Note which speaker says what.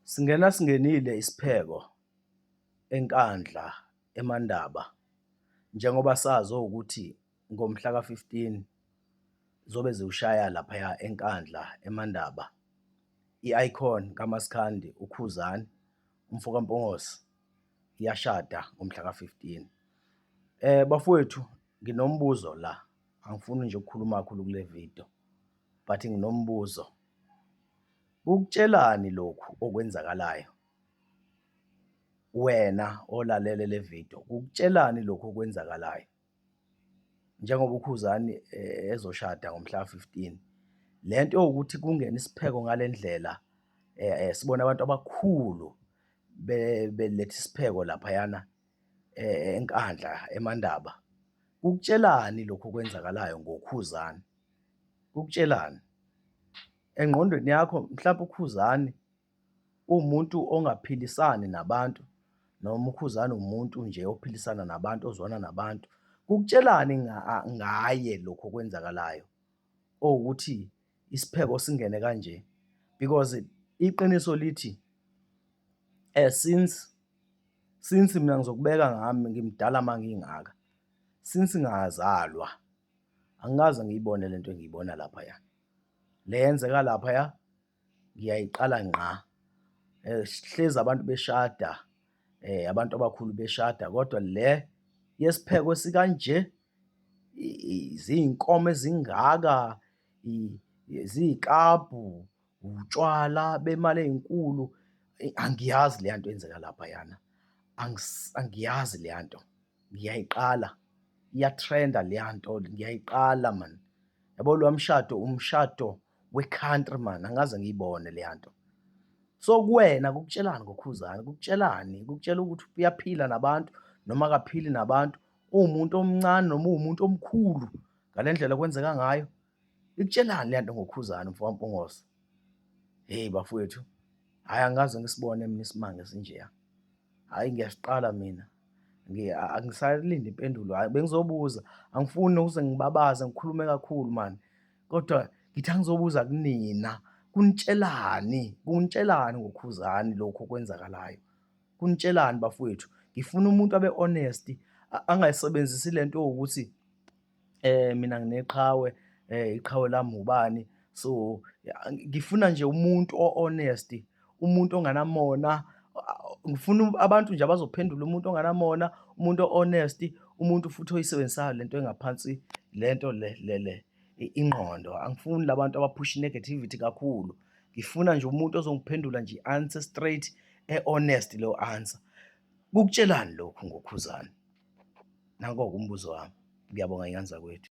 Speaker 1: Singenile isipheko eNkandla eMandaba njengoba sazi ukuthi ngomhla ka-15 zobe ziwushaya laphaya eNkandla eMandaba i-icon kaMaskandi uKhuzani umfo kaMpungose iyashada ngomhla ka-15. Bafowethu, nginombuzo la, angifuni nje ukukhuluma kakhulu kule video but nginombuzo. Kukutshelani lokhu okwenzakalayo? Wena olalele le video, kukutshelani lokhu okwenzakalayo? Njengoba uKhuzani ezoshada ngomhla ka-15, lento ewukuthi kungene isipheko ngale ndlela, sibone abantu abakhulu beletha isipheko laphayana eNkandla eMandaba. Kukutshelani lokhu okwenzakalayo ngoKhuzani? Kukutshelani? Engqondweni yakho mhlawumbe uKhuzani uwumuntu ongaphilisani nabantu, noma uKhuzani umuntu nje ophilisana nabantu, ozwana nabantu? Kukutshelani ngaye lokhu okwenzakalayo owukuthi isipheko singene kanje? Because iqiniso lithi since mina ngizokubeka ngami, ngimdala mangingaka, since ngazalwa angikaze ngiyibone lento engiyibona laphaya. Le yenzeka laphaya ngiyayiqala ngqa. Hlezi abantu beshada, abantu abakhulu beshada, kodwa le yesipheko esikanje, ziy'nkomo ezingaka, ziy'klabhu, utshwala bemali ey'nkulu, angiyazi leya nto eyenzeka laphayana. Angiyazi leya nto, ngiyayiqala, iya-trend-a leya nto, ngiyayiqala man. Yabo loya mshado, umshado we-country man, angikaze ngiyibone leya nto. So kuwena kukutshelani ngoKhuzani? Kukutshelani? Kukutshela ukuthi uyaphila nabantu noma akaphili nabantu? Uwumuntu omncane noma uwumuntu omkhulu ngale ndlela okwenzeka ngayo? Ikutshelani leya nto ngoKhuzani mfo kaMpungose? Hheyi bafowethu, hhayi angikaze ngisibone mina isimanga esinjeya. Hhayi ngiyasiqala mina, angisalindi impendulo, hhayi bengizobuza, angifuni nokuze ngibabaze ngikhulume kakhulu mani, kodwa ngithi angizobuza kunina, kunitshelani? Kunitshelani ngoKhuzani lokhu okwenzakalayo? Kunitshelani bafowethu? Ngifuna umuntu abe honest, angayisebenzisi lento ewukuthi mina ngineqhawe, iqhawe lami ubani. So ngifuna nje umuntu o-honest, umuntu onganamona. Ngifuna abantu nje abazophendula, umuntu onganamona, umuntu o-honest, umuntu futhi oyisebenzisayo lento engaphansi lento ingqondo. Angifuni labantu abaphusha i-negativity kakhulu. Ngifuna nje umuntu ozongiphendula nje i-answer straight, e-honest leyo answer. Kukutshelani lokhu ngoKhuzani? Nanko-ke umbuzo wami. Ngiyabonga ngenyanda kwethu.